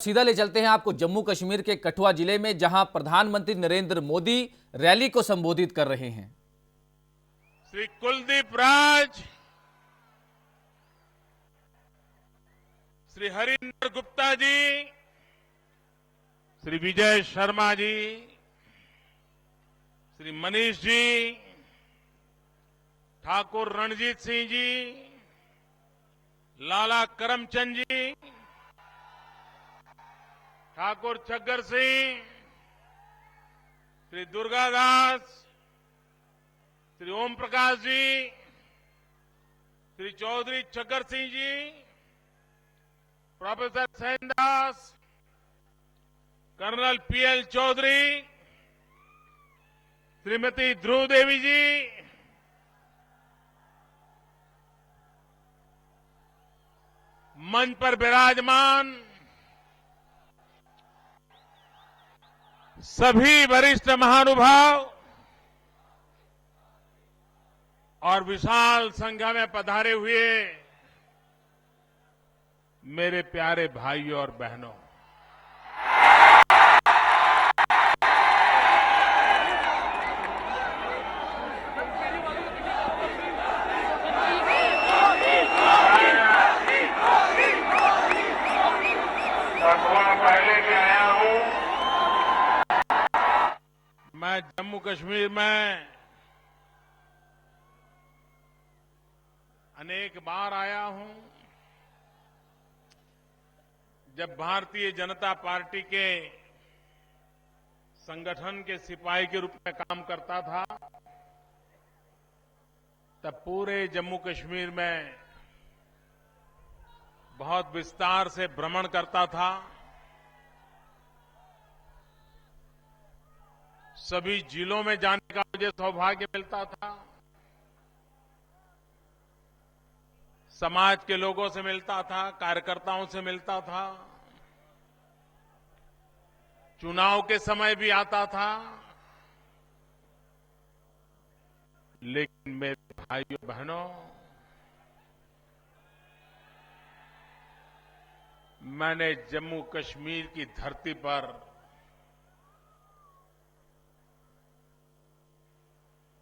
सीधा ले चलते हैं आपको जम्मू कश्मीर के कठुआ जिले में, जहां प्रधानमंत्री नरेंद्र मोदी रैली को संबोधित कर रहे हैं। Shri Kuldeep Raj, Shri Harinder Gupta ji, Shri Vijay Sharma ji, Shri Manish ji, Thakur Ranjit Singh ji, Lala Karamchand ji, Thakur Chhaggar Singh, Shri Durgadas, Shri Om Prakash ji, Shri Chaudhary Chhaggar Singh ji, professor Sendas, colonel PL Chaudhary, Shrimati Dhruv Devi ji, मंच पर विराजमान सभी वरिष्ठ महानुभाव और विशाल संख्या में पधारे हुए मेरे प्यारे भाइयों और बहनों, पहले भी आया हूं। मैं जम्मू कश्मीर में अनेक बार आया हूं। जब भारतीय जनता पार्टी के संगठन के सिपाही के रूप में काम करता था, तब पूरे जम्मू कश्मीर में बहुत विस्तार से भ्रमण करता था। सभी जिलों में जाने का मुझे सौभाग्य मिलता था। समाज के लोगों से मिलता था, कार्यकर्ताओं से मिलता था, चुनाव के समय भी आता था। लेकिन मेरे भाइयों बहनों, मैंने जम्मू कश्मीर की धरती पर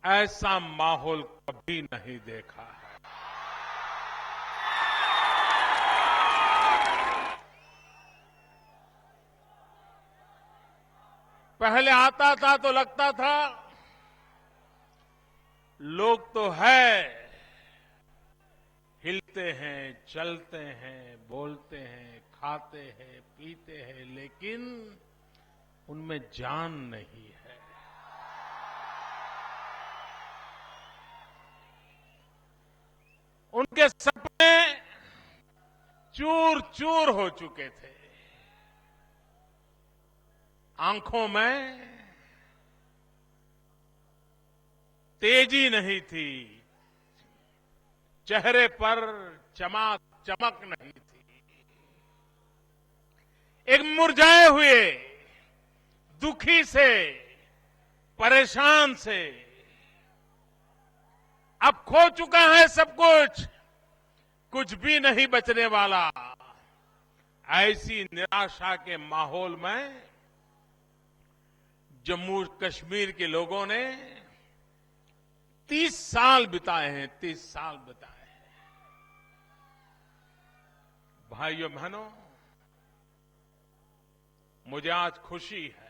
ऐसा माहौल कभी नहीं देखा है। पहले आता था तो लगता था लोग तो है, हिलते हैं, चलते हैं, बोलते हैं, खाते हैं, पीते हैं, लेकिन उनमें जान नहीं है। उनके सपने चूर चूर हो चुके थे। आंखों में तेजी नहीं थी, चेहरे पर चमक नहीं थी। एक मुरझाए हुए, दुखी से, परेशान से, अब खो चुका है सब कुछ, कुछ भी नहीं बचने वाला। ऐसी निराशा के माहौल में जम्मू कश्मीर के लोगों ने 30 साल बिताए हैं, 30 साल बिताए हैं। भाइयों बहनों, मुझे आज खुशी है,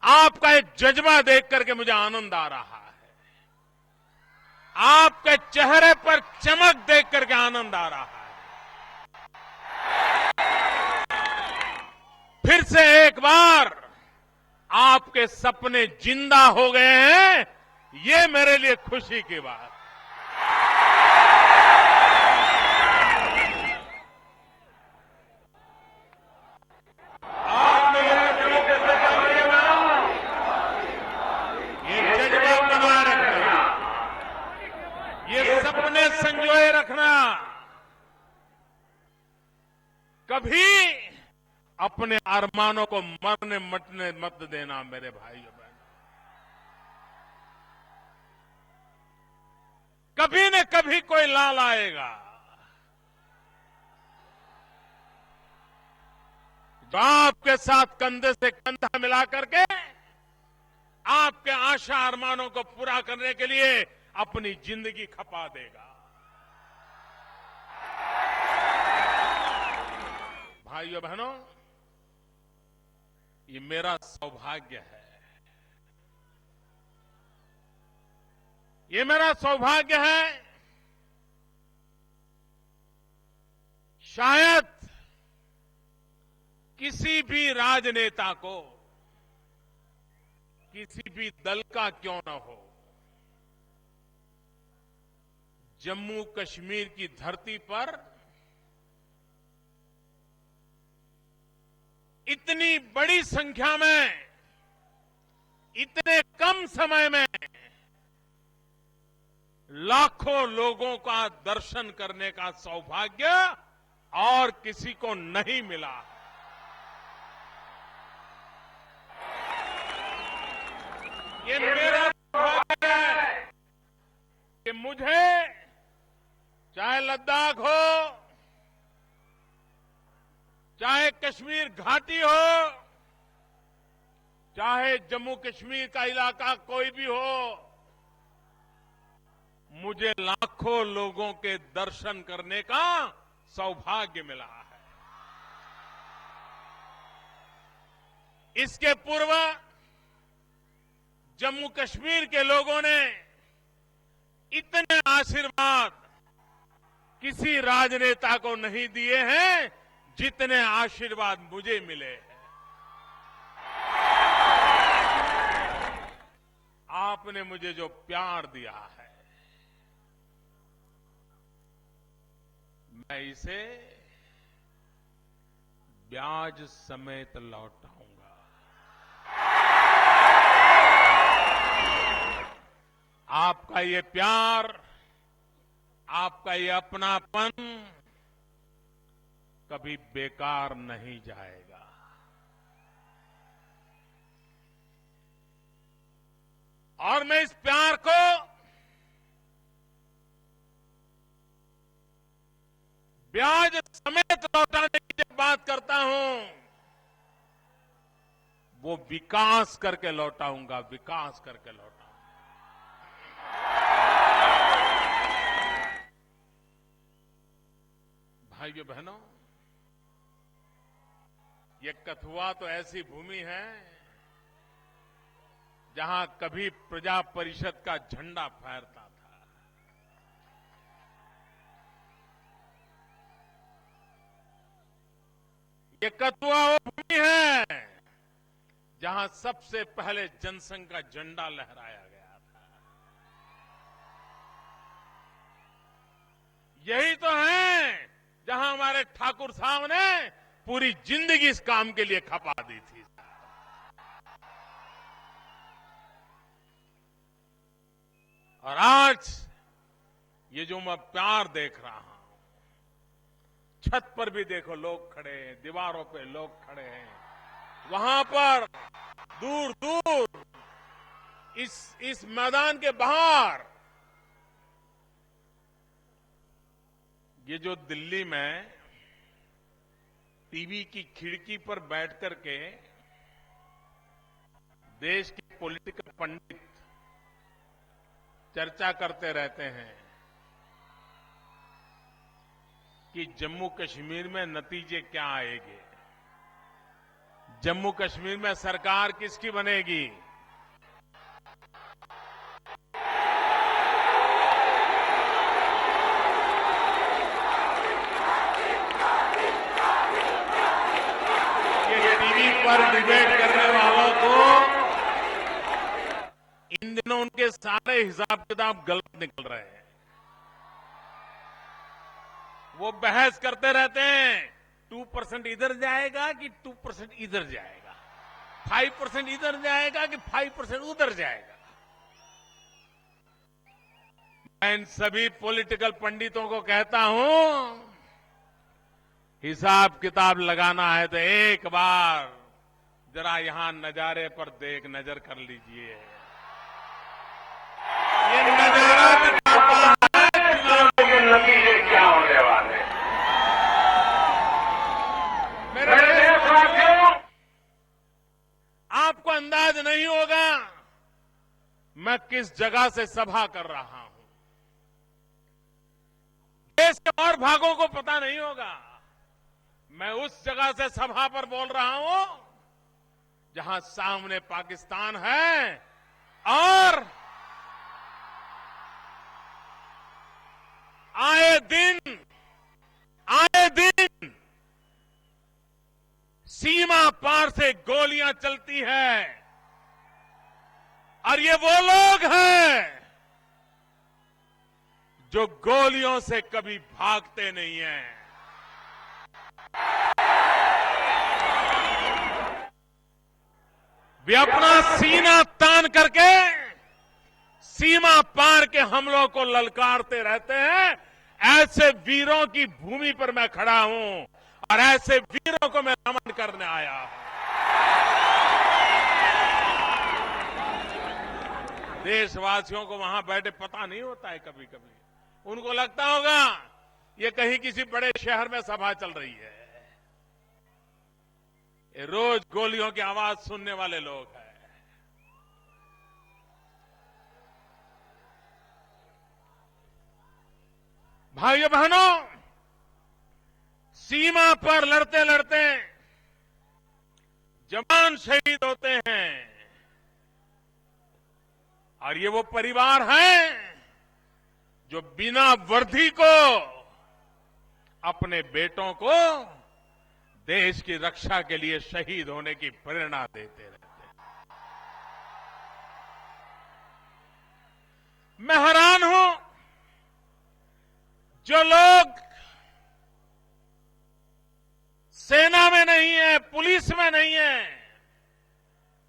आपका एक जज्बा देख करके मुझे आनंद आ रहा है। आपके चेहरे पर चमक देख करके आनंद आ रहा है। फिर से एक बार आपके सपने जिंदा हो गए हैं, ये मेरे लिए खुशी की बात है। सपने संजोए रखना, कभी अपने अरमानों को मरने मटने मत देना मेरे भाइयों बहनों। कभी न कभी कोई लाल आएगा, तो आपके साथ कंधे से कंधा मिला करके आपके आशा अरमानों को पूरा करने के लिए अपनी जिंदगी खपा देगा। भाइयों बहनों, ये मेरा सौभाग्य है, ये मेरा सौभाग्य है। शायद किसी भी राजनेता को, किसी भी दल का क्यों न हो, जम्मू कश्मीर की धरती पर इतनी बड़ी संख्या में, इतने कम समय में लाखों लोगों का दर्शन करने का सौभाग्य और किसी को नहीं मिला। ये मेरा सौभाग्य है कि मुझे चाहे लद्दाख हो, चाहे कश्मीर घाटी हो, चाहे जम्मू कश्मीर का इलाका कोई भी हो, मुझे लाखों लोगों के दर्शन करने का सौभाग्य मिला है। इसके पूर्व जम्मू कश्मीर के लोगों ने इतने आशीर्वाद किसी राजनेता को नहीं दिए हैं जितने आशीर्वाद मुझे मिले हैं। आपने मुझे जो प्यार दिया है, मैं इसे ब्याज समेत लौटाऊंगा। आपका ये प्यार, आपका ये अपनापन कभी बेकार नहीं जाएगा। और मैं इस प्यार को ब्याज समेत लौटाने की जब बात करता हूं, वो विकास करके लौटाऊंगा, विकास करके लौटाऊंगा। भाइयों बहनों, ये कथुआ तो ऐसी भूमि है जहां कभी प्रजा परिषद का झंडा फहरता था। ये कथुआ वो भूमि है जहां सबसे पहले जनसंघ का झंडा लहराया गया था। यही तो है जहां हमारे ठाकुर साहब ने पूरी जिंदगी इस काम के लिए खपा दी थी। और आज ये जो मैं प्यार देख रहा हूं, छत पर भी देखो लोग खड़े हैं, दीवारों पे लोग खड़े हैं, वहां पर दूर दूर इस मैदान के बाहर ये जो दिल्ली में टीवी की खिड़की पर बैठ करके देश के पॉलिटिकल पंडित चर्चा करते रहते हैं कि जम्मू कश्मीर में नतीजे क्या आएंगे, जम्मू कश्मीर में सरकार किसकी बनेगी, ये टीवी पर डिबेट करने वालों को इन दिनों उनके सारे हिसाब किताब गलत निकल रहे हैं। वो बहस करते रहते हैं 2% इधर जाएगा कि 2% इधर जाएगा, 5% इधर जाएगा कि 5% उधर जाएगा। मैं इन सभी पॉलिटिकल पंडितों को कहता हूं, हिसाब किताब लगाना है तो एक बार जरा यहां नजारे पर नजर कर लीजिए। ये नजारा दिखाता है चुनाव के नतीजे क्या होने वाले। मेरे साथियों, मैं किस जगह से सभा कर रहा हूं, देश के और भागों को पता नहीं होगा। मैं उस जगह से सभा पर बोल रहा हूं जहां सामने पाकिस्तान है और आए दिन सीमा पार से गोलियां चलती है और ये वो लोग हैं जो गोलियों से कभी भागते नहीं हैं। वे अपना सीना तान करके सीमा पार के हमलों को ललकारते रहते हैं। ऐसे वीरों की भूमि पर मैं खड़ा हूं और ऐसे वीरों को मैं नमन करने आया हूं। देशवासियों को वहां बैठे पता नहीं होता है, कभी कभी उनको लगता होगा ये कहीं किसी बड़े शहर में सभा चल रही है। ये रोज गोलियों की आवाज सुनने वाले लोग हैं। भाइयों बहनों, सीमा पर लड़ते लड़ते जवान शहीद होते हैं और ये वो परिवार हैं जो बिना वर्दी को अपने बेटों को देश की रक्षा के लिए शहीद होने की प्रेरणा देते रहते हैं। मैं हैरान हूं, जो लोग सेना में नहीं है, पुलिस में नहीं है,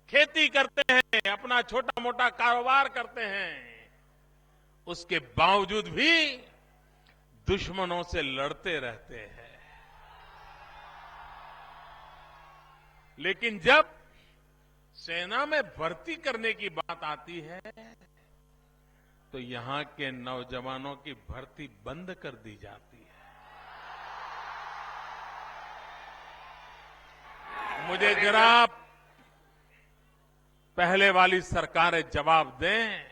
खेती करते हैं, अपना छोटा मोटा कारोबार करते हैं, उसके बावजूद भी दुश्मनों से लड़ते रहते हैं। लेकिन जब सेना में भर्ती करने की बात आती है तो यहां के नौजवानों की भर्ती बंद कर दी जाती है। मुझे जरा पहले वाली सरकारें जवाब दें,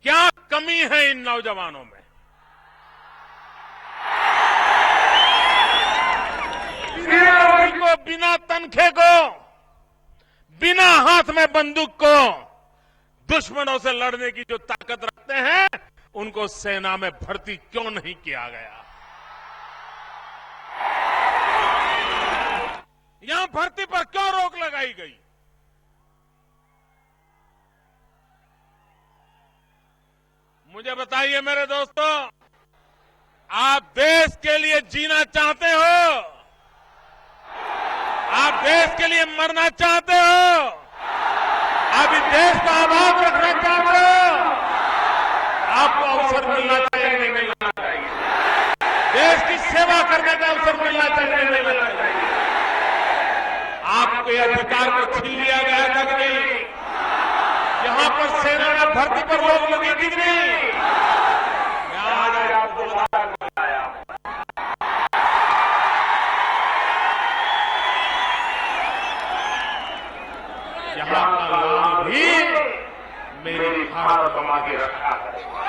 क्या कमी है इन नौजवानों में? को बिना तनखे को, बिना हाथ में बंदूक को दुश्मनों से लड़ने की जो ताकत रखते हैं, उनको सेना में भर्ती क्यों नहीं किया गया? यहां भर्ती पर क्यों रोक लगाई गई? मुझे बताइए मेरे दोस्तों, आप देश के लिए जीना चाहते हो? आप देश के लिए मरना चाहते हो? आप इस देश का आबाद रखना चाहते हो? आपको अवसर मिलना चाहिए, नहीं मिलना चाहिए? देश की सेवा करने का अवसर मिलना चाहिए, नहीं मिलना चाहिए? आपके अधिकार को छीन लिया गया था कि नहीं? यहां पर सेना में भर्ती पर रोक लगी थी कि नहीं? मैं आज आपको बताया, यहां का लाल भी मेरी भारत मां की रक्षा करेगा।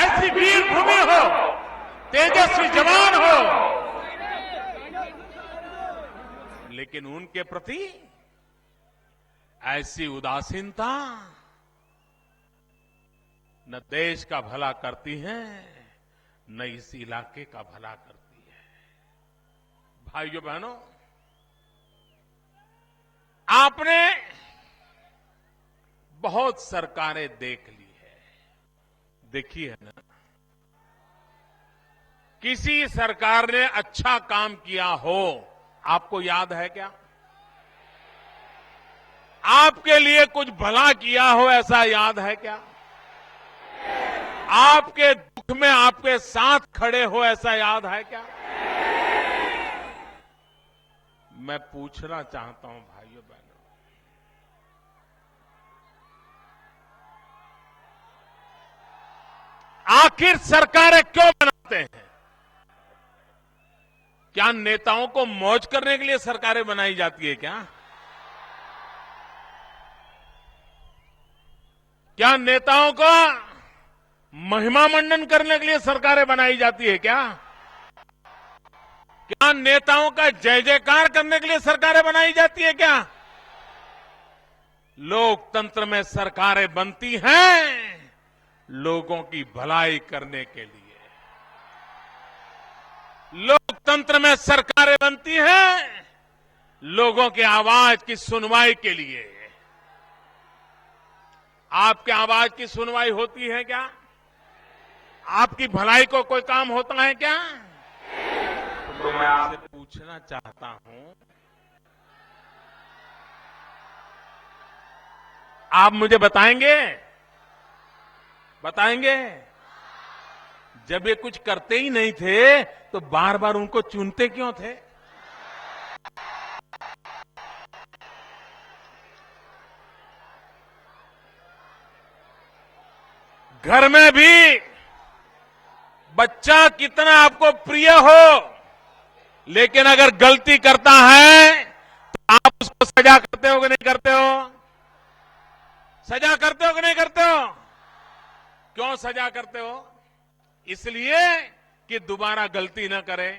ऐसी वीर भूमि हो, तेजस्वी जवान हो, लेकिन उनके प्रति ऐसी उदासीनता न देश का भला करती है, न इस इलाके का भला करती है। भाइयों बहनों, आपने बहुत सरकारें देख ली है, देखी है ना? किसी सरकार ने अच्छा काम किया हो, आपको याद है क्या? आपके लिए कुछ भला किया हो, ऐसा याद है क्या? आपके दुख में आपके साथ खड़े हो, ऐसा याद है क्या? मैं पूछना चाहता हूं भाइयों बहनों, आखिर सरकारें क्यों बनाते हैं? क्या नेताओं को मौज करने के लिए सरकारें बनाई जाती है क्या? क्या नेताओं का महिमा मंडन करने के लिए सरकारें बनाई जाती है क्या? क्या नेताओं का जय जयकार करने के लिए सरकारें बनाई जाती है क्या? लोकतंत्र में सरकारें बनती हैं लोगों की भलाई करने के लिए। लोकतंत्र में सरकारें बनती हैं लोगों की आवाज की सुनवाई के लिए। आपकी आवाज की सुनवाई होती है क्या? आपकी भलाई को कोई काम होता है क्या? तो मैं आपसे पूछना चाहता हूं, आप मुझे बताएंगे जब ये कुछ करते ही नहीं थे तो बार बार उनको चुनते क्यों थे? घर में भी बच्चा कितना आपको प्रिय हो, लेकिन अगर गलती करता है तो आप उसको सजा करते हो कि नहीं करते हो? सजा करते हो कि नहीं करते हो? क्यों सजा करते हो? इसलिए कि दोबारा गलती न करे।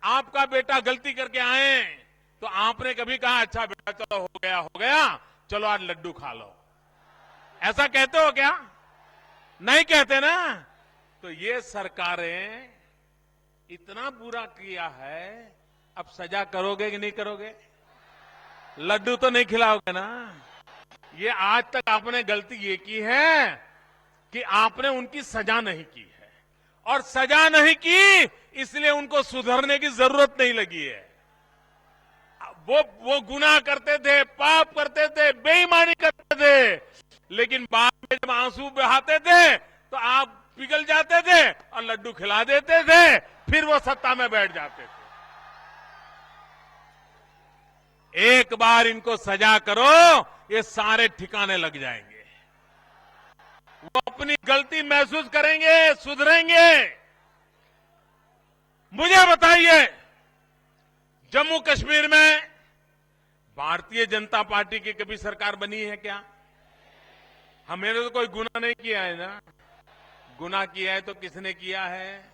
आपका बेटा गलती करके आए तो आपने कभी कहा अच्छा बेटा चलो हो गया चलो आज लड्डू खा लो, ऐसा कहते हो क्या? नहीं कहते ना। तो ये सरकारें इतना बुरा किया है, अब सजा करोगे कि नहीं करोगे? लड्डू तो नहीं खिलाओगे ना। ये आज तक आपने गलती ये की है कि आपने उनकी सजा नहीं की है, और सजा नहीं की इसलिए उनको सुधरने की जरूरत नहीं लगी है। वो गुनाह करते थे, पाप करते थे, बेईमानी करते थे, लेकिन बाद में जब आंसू बहाते थे तो आप पिघल जाते थे और लड्डू खिला देते थे, फिर वो सत्ता में बैठ जाते थे। एक बार इनको सजा करो, ये सारे ठिकाने लग जाएंगे, वो अपनी गलती महसूस करेंगे, सुधरेंगे। मुझे बताइए, जम्मू कश्मीर में भारतीय जनता पार्टी की कभी सरकार बनी है क्या? हमने तो कोई गुनाह नहीं किया है ना। गुनाह किया है तो किसने किया है?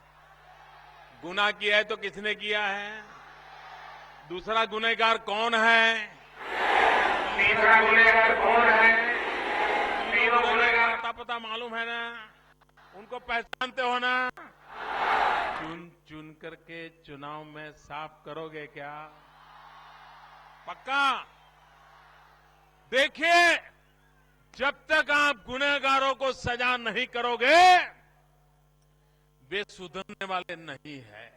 गुनाह किया है तो किसने किया है? दूसरा गुनहगार कौन है? तीसरा गुनहगार कौन है? तीनों गुनहगार पता मालूम है ना, उनको पहचानते हो ना। चुन चुन करके चुनाव में साफ करोगे क्या? पक्का? देखिए, जब तक आप गुनहगारों को सजा नहीं करोगे वे सुधरने वाले नहीं है।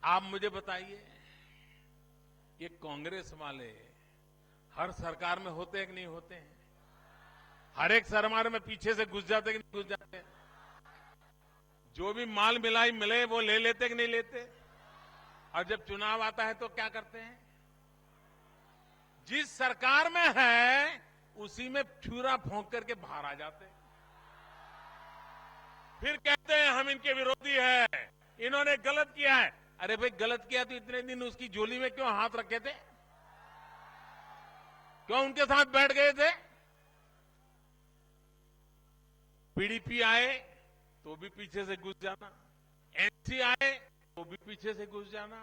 आप मुझे बताइए, ये कांग्रेस वाले हर सरकार में होते हैं कि नहीं होते हैं? हर एक सरकार में पीछे से घुस जाते कि नहीं घुस जाते? जो भी माल मिलाई मिले वो ले लेते कि नहीं लेते? और जब चुनाव आता है तो क्या करते हैं? जिस सरकार में है उसी में छुरा भोंक करके बाहर आ जाते हैं। फिर कहते हैं हम इनके विरोधी हैं, इन्होंने गलत किया है। अरे भाई, गलत किया तो इतने दिन उसकी झोली में क्यों हाथ रखे थे? क्यों उनके साथ बैठ गए थे? पीडीपी आए तो भी पीछे से घुस जाना, एनसी आए तो भी पीछे से घुस जाना।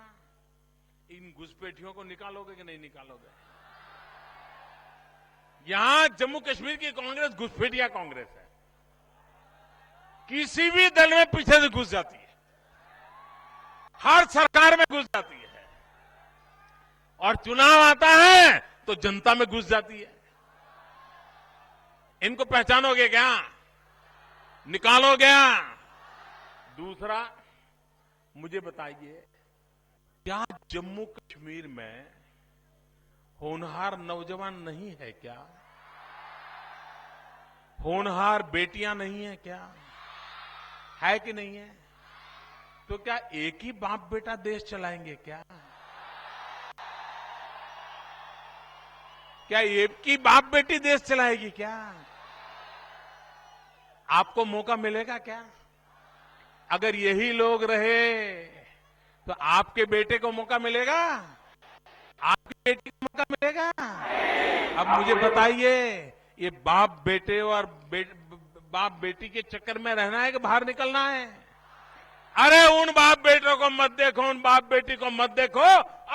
इन घुसपैठियों को निकालोगे कि नहीं निकालोगे? यहां जम्मू कश्मीर की कांग्रेस घुसपैठिया कांग्रेस है, किसी भी दल में पीछे से घुस जाती है, हर सरकार में घुस जाती है, और चुनाव आता है तो जनता में घुस जाती है। इनको पहचानोगे क्या? निकालो क्या? दूसरा, मुझे बताइए, क्या जम्मू कश्मीर में होनहार नौजवान नहीं है क्या? होनहार बेटियां नहीं है क्या? है कि नहीं है? तो क्या एक ही बाप बेटा देश चलाएंगे क्या? क्या एक ही बाप बेटी देश चलाएगी क्या? आपको मौका मिलेगा क्या? अगर यही लोग रहे तो आपके बेटे को मौका मिलेगा? आपकी बेटी को मौका मिलेगा? अब मुझे बताइए, ये बाप बेटे और बाप बेटी के चक्कर में रहना है कि बाहर निकलना है? अरे उन बाप बेटों को मत देखो, उन बाप बेटी को मत देखो,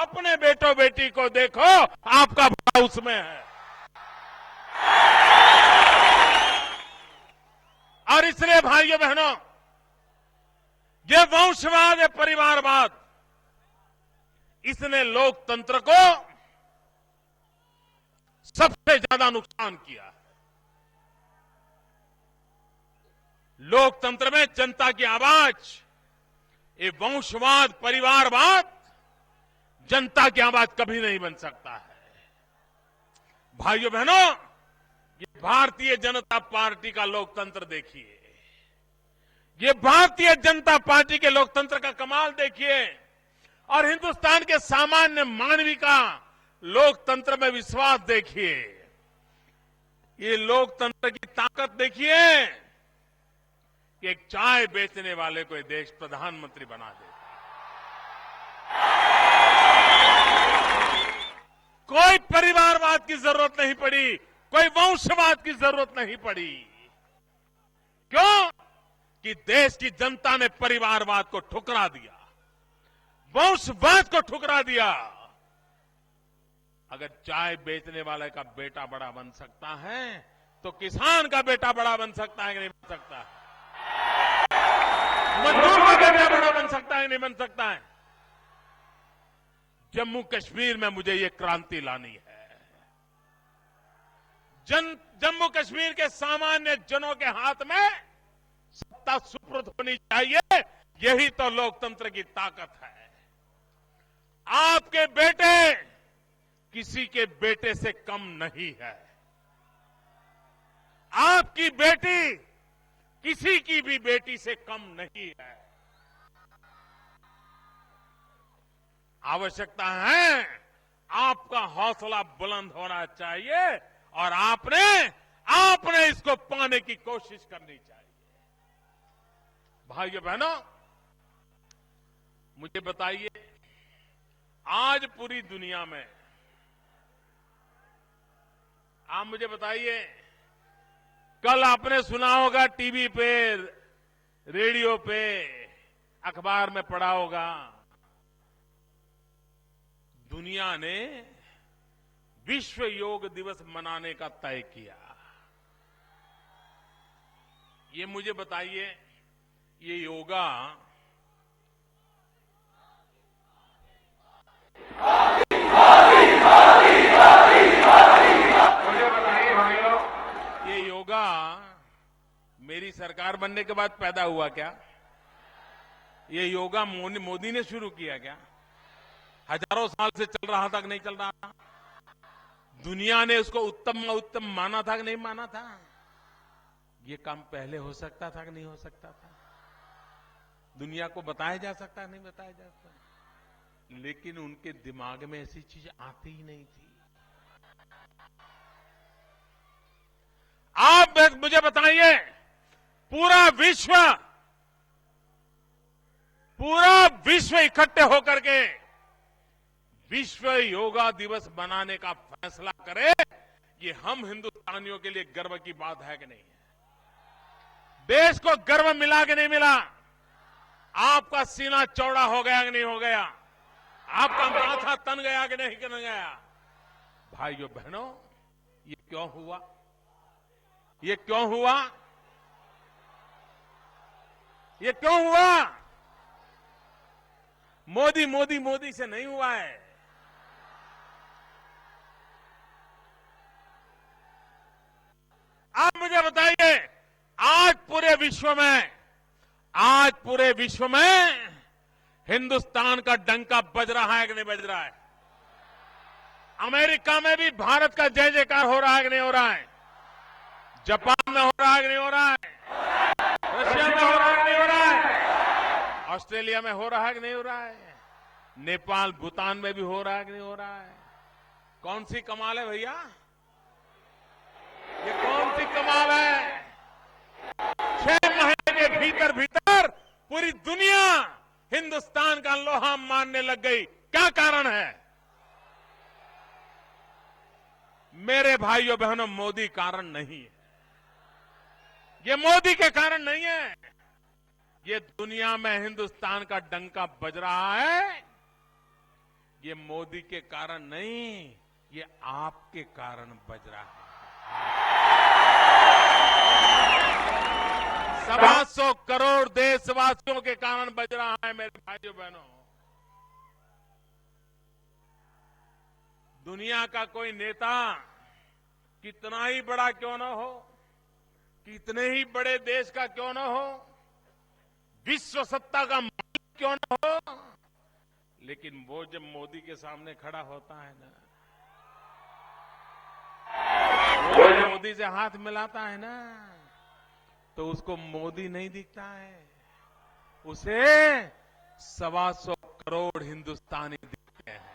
अपने बेटों बेटी को देखो, आपका भला उसमें है। और इसलिए भाइयों बहनों, ये वंशवाद है, परिवारवाद, इसने लोकतंत्र को सबसे ज्यादा नुकसान किया है। लोकतंत्र में जनता की आवाज, ये वंशवाद, परिवारवाद जनता की आवाज कभी नहीं बन सकता है। भाइयों बहनों, ये भारतीय जनता पार्टी का लोकतंत्र देखिए, ये भारतीय जनता पार्टी के लोकतंत्र का कमाल देखिए, और हिंदुस्तान के सामान्य मानवी का लोकतंत्र में विश्वास देखिए। ये लोकतंत्र की ताकत देखिए कि एक चाय बेचने वाले को ये देश प्रधानमंत्री बना देता है। कोई परिवारवाद की जरूरत नहीं पड़ी, कोई वंशवाद की जरूरत नहीं पड़ी। क्यों? कि देश की जनता ने परिवारवाद को ठुकरा दिया, वंशवाद को ठुकरा दिया। अगर चाय बेचने वाले का बेटा बड़ा बन सकता है, तो किसान का बेटा बड़ा बन सकता है कि नहीं बन सकता है? मजदूर का बेटा बड़ा बन सकता है नहीं बन सकता है? जम्मू कश्मीर में मुझे ये क्रांति लानी है। जम्मू कश्मीर के सामान्य जनों के हाथ में सत्ता सुपुर्द होनी चाहिए। यही तो लोकतंत्र की ताकत है। आपके बेटे किसी के बेटे से कम नहीं है। आपकी बेटी किसी की भी बेटी से कम नहीं है। आवश्यकता है आपका हौसला बुलंद होना चाहिए, और आपने इसको पाने की कोशिश करनी चाहिए। भाइयों बहनों, मुझे बताइए, आज पूरी दुनिया में, आप मुझे बताइए, कल आपने सुना होगा टीवी पे, रेडियो पे, अखबार में पढ़ा होगा, दुनिया ने विश्व योग दिवस मनाने का तय किया। ये मुझे बताइए, ये योगा मेरी सरकार बनने के बाद पैदा हुआ क्या? ये योगा मोदी ने शुरू किया क्या? हजारों साल से चल रहा था कि नहीं चल रहा था? दुनिया ने उसको उत्तम माना था कि नहीं माना था? ये काम पहले हो सकता था कि नहीं हो सकता था? दुनिया को बताया जा सकता नहीं बताया जा सकता? लेकिन उनके दिमाग में ऐसी चीज आती ही नहीं थी। आप मुझे बताइए, पूरा विश्व इकट्ठे होकर के विश्व योगा दिवस मनाने का फैसला करे, ये हम हिंदुस्तानियों के लिए गर्व की बात है कि नहीं है? देश को गर्व मिला कि नहीं मिला? आपका सीना चौड़ा हो गया कि नहीं हो गया? आपका माथा तन गया कि नहीं तन गया? भाइयों बहनों, ये क्यों हुआ? ये क्यों हुआ? ये क्यों हुआ? मोदी से नहीं हुआ है। आप मुझे बताइए, आज पूरे विश्व में हिंदुस्तान का डंका बज रहा है कि नहीं बज रहा है? अमेरिका में भी भारत का जय जयकार हो रहा है कि नहीं हो रहा है? जापान में हो रहा है कि नहीं हो रहा है? रशिया में हो रहा है कि नहीं हो रहा है? ऑस्ट्रेलिया में हो रहा है कि नहीं हो रहा है? नेपाल, भूटान में भी हो रहा है कि नहीं हो रहा है? कौन सी कमाल है भैया? ये कौन सी कमाल है? 6 महीने के भीतर पूरी दुनिया हिंदुस्तान का लोहा मानने लग गई। क्या कारण है? मेरे भाइयों बहनों, मोदी कारण नहीं है। ये मोदी के कारण नहीं है। ये दुनिया में हिंदुस्तान का डंका बज रहा है, ये मोदी के कारण नहीं, ये आपके कारण बज रहा है। 125 करोड़ देशवासियों के कारण बज रहा है मेरे भाइयों बहनों। दुनिया का कोई नेता कितना ही बड़ा क्यों न हो, कितने ही बड़े देश का क्यों न हो, विश्व सत्ता का मालिक क्यों न हो, लेकिन वो जब मोदी के सामने खड़ा होता है ना, वो जब मोदी से हाथ मिलाता है ना, तो उसको मोदी नहीं दिखता है, उसे 125 करोड़ हिंदुस्तानी दिखते हैं।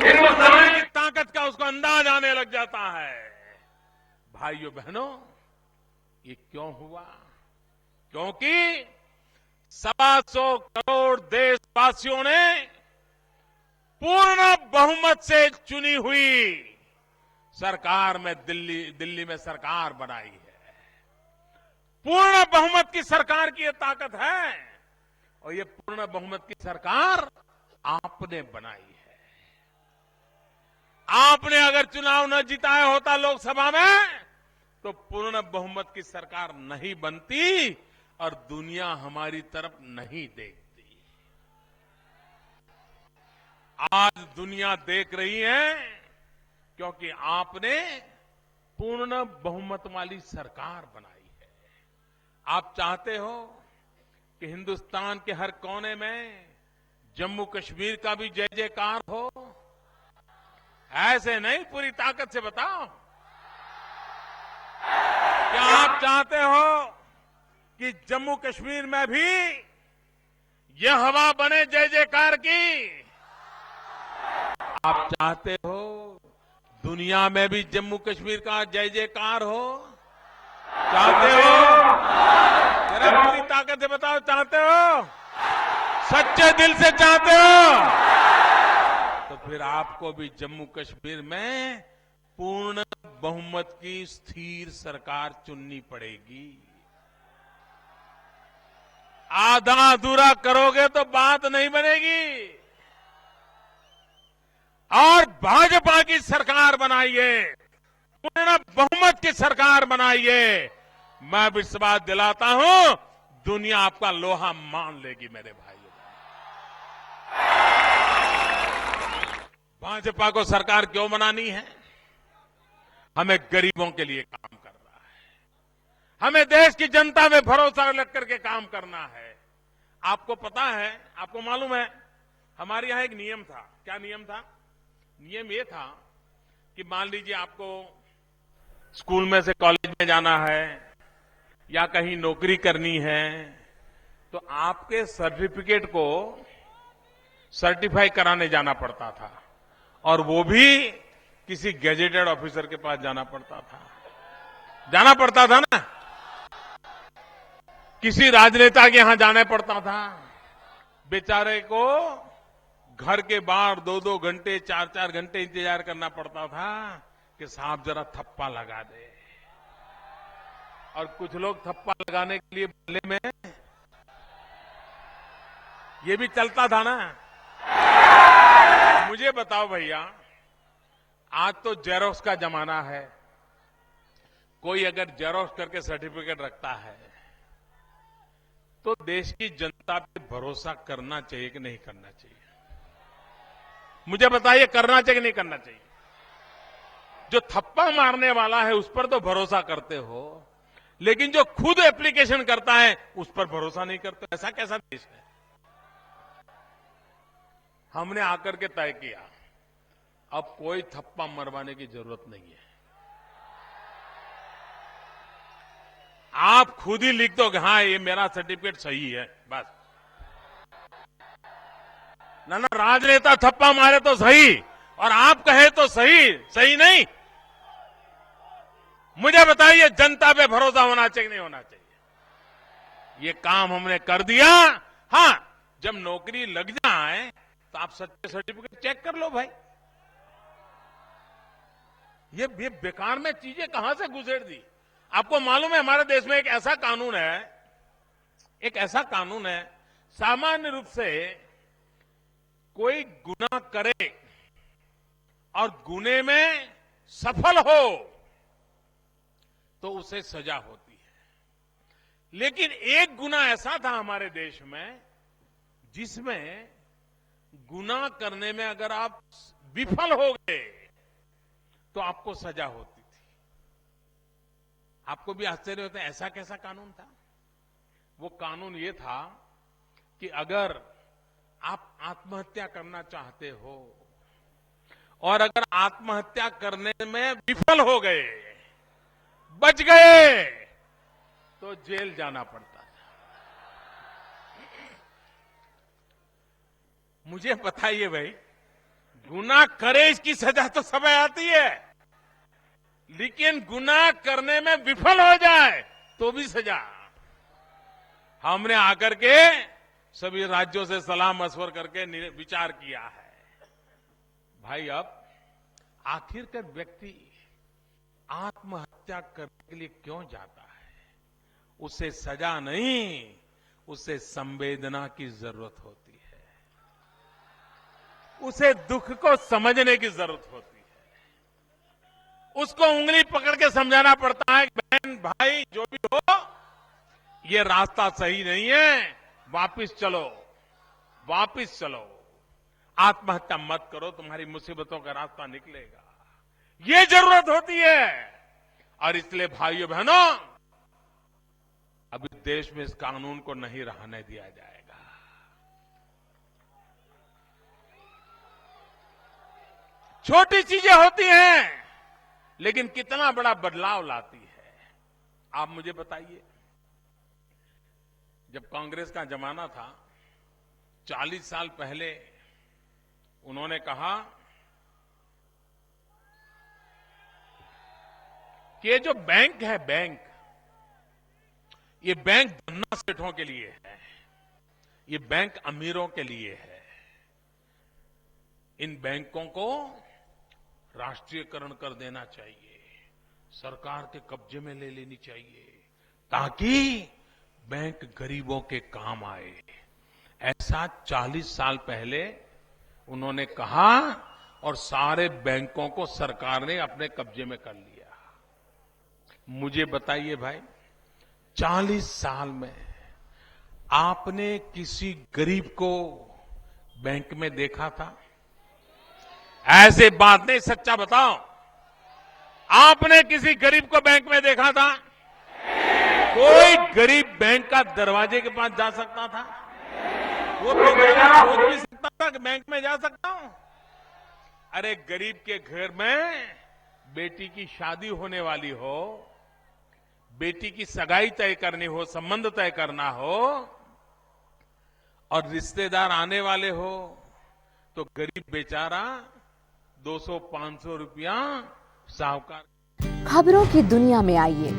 हिंदुस्तान की ताकत का उसको अंदाज आने लग जाता है। भाइयों बहनों, ये क्यों हुआ? क्योंकि 125 करोड़ देशवासियों ने पूर्ण बहुमत से चुनी हुई सरकार में दिल्ली में सरकार बनाई है। पूर्ण बहुमत की सरकार की ये ताकत है, और ये पूर्ण बहुमत की सरकार आपने बनाई है। आपने अगर चुनाव न जिताया होता लोकसभा में, तो पूर्ण बहुमत की सरकार नहीं बनती और दुनिया हमारी तरफ नहीं देखती। आज दुनिया देख रही है क्योंकि आपने पूर्ण बहुमत वाली सरकार बनाई है। आप चाहते हो कि हिंदुस्तान के हर कोने में जम्मू कश्मीर का भी जय जयकार हो? ऐसे नहीं, पूरी ताकत से बताओ। क्या आप चाहते हो कि जम्मू कश्मीर में भी यह हवा बने जय जयकार की? आप चाहते हो दुनिया में भी जम्मू कश्मीर का जय जयकार हो? चाहते हो? जरा पूरी ताकत से बताओ, चाहते हो? सच्चे दिल से चाहते हो? तो फिर आपको भी जम्मू कश्मीर में पूर्ण बहुमत की स्थिर सरकार चुननी पड़ेगी। आधा अधूरा करोगे तो बात नहीं बनेगी। और भाजपा की सरकार बनाइए, पूर्ण बहुमत की सरकार बनाइए। मैं विश्वास दिलाता हूं, दुनिया आपका लोहा मान लेगी मेरे भाइयों। भाजपा को सरकार क्यों बनानी है? हमें गरीबों के लिए काम करना है, हमें देश की जनता में भरोसा रख करके काम करना है। आपको पता है, आपको मालूम है, हमारे यहां एक नियम था। क्या नियम था? नियम ये था कि मान लीजिए आपको स्कूल में से कॉलेज में जाना है या कहीं नौकरी करनी है, तो आपके सर्टिफिकेट को सर्टिफाई कराने जाना पड़ता था, और वो भी किसी गैजेटेड ऑफिसर के पास जाना पड़ता था ना, किसी राजनेता के यहां जाना पड़ता था। बेचारे को घर के बाहर 2-2 घंटे 4-4 घंटे इंतजार करना पड़ता था कि साहब जरा थप्पा लगा दे। और कुछ लोग थप्पा लगाने के लिए बदले में, ये भी चलता था ना। मुझे बताओ भैया, आज तो जेरोक्स का जमाना है। कोई अगर जेरोक्स करके सर्टिफिकेट रखता है तो देश की जनता पे भरोसा करना चाहिए कि नहीं करना चाहिए? मुझे बताइए, करना चाहिए कि नहीं करना चाहिए? जो थप्पा मारने वाला है उस पर तो भरोसा करते हो, लेकिन जो खुद एप्लीकेशन करता है उस पर भरोसा नहीं करते। ऐसा कैसा देश है? हमने आकर के तय किया, अब कोई थप्पा मरवाने की जरूरत नहीं है। आप खुद ही लिख दो कि हाँ ये मेरा सर्टिफिकेट सही है, बस। ना राजनेता थप्पा मारे तो सही और आप कहे तो सही, सही नहीं। मुझे बताइए, जनता पे भरोसा होना चाहिए नहीं होना चाहिए? ये काम हमने कर दिया। हां, जब नौकरी लग जाए तो आप सच्चे सर्टिफिकेट चेक कर लो भाई। ये बेकार में चीजें कहां से गुजर दी? आपको मालूम है हमारे देश में एक ऐसा कानून है, सामान्य रूप से कोई गुनाह करे और गुने में सफल हो तो उसे सजा होती है। लेकिन एक गुनाह ऐसा था हमारे देश में जिसमें गुनाह करने में अगर आप विफल हो गए तो आपको सजा होती थी। आपको भी आश्चर्य होता है, ऐसा कैसा कानून था? वो कानून ये था कि अगर आप आत्महत्या करना चाहते हो और अगर आत्महत्या करने में विफल हो गए, बच गए, तो जेल जाना पड़ता था। मुझे बताइए भाई, गुनाह करे इसकी सजा तो समय आती है, लेकिन गुनाह करने में विफल हो जाए तो भी सजा। हमने आकर के सभी राज्यों से सलाह मशवरा करके विचार किया है। भाई, अब आखिरकार व्यक्ति आत्महत्या करने के लिए क्यों जाता है? उसे सजा नहीं, उसे संवेदना की जरूरत होती है, उसे दुख को समझने की जरूरत होती है। उसको उंगली पकड़ के समझाना पड़ता है कि बहन भाई जो भी हो, ये रास्ता सही नहीं है, वापिस चलो, वापिस चलो, आत्महत्या मत करो, तुम्हारी मुसीबतों का रास्ता निकलेगा। ये जरूरत होती है। और इसलिए भाइयों बहनों, अभी देश में इस कानून को नहीं रहने दिया जाएगा। छोटी चीजें होती हैं लेकिन कितना बड़ा बदलाव लाती है। आप मुझे बताइए, जब कांग्रेस का जमाना था, 40 साल पहले उन्होंने कहा कि ये जो बैंक है, ये बैंक धन्ना सेठों के लिए है, ये बैंक अमीरों के लिए है। इन बैंकों को राष्ट्रीयकरण कर देना चाहिए, सरकार के कब्जे में ले लेनी चाहिए, ताकि बैंक गरीबों के काम आए। ऐसा 40 साल पहले उन्होंने कहा और सारे बैंकों को सरकार ने अपने कब्जे में कर लिया। मुझे बताइए भाई, 40 साल में आपने किसी गरीब को बैंक में देखा था? ऐसे बात नहीं, सच्चा बताओ, आपने किसी गरीब को बैंक में देखा था? कोई गरीब बैंक का दरवाजे के पास जा सकता था? वो बेचारा सोच भी सकता था कि बैंक में जा सकता हूं? अरे, गरीब के घर में बेटी की शादी होने वाली हो, बेटी की सगाई तय करनी हो, संबंध तय करना हो और रिश्तेदार आने वाले हो, तो गरीब बेचारा 200-500 रुपया साहूकार। खबरों की दुनिया में आइए,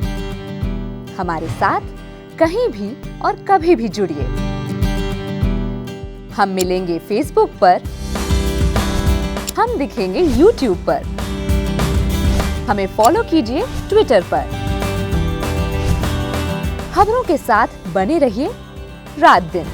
हमारे साथ कहीं भी और कभी भी जुड़िए। हम मिलेंगे फेसबुक पर, हम दिखेंगे यूट्यूब पर, हमें फॉलो कीजिए ट्विटर पर। खबरों के साथ बने रहिए रात दिन।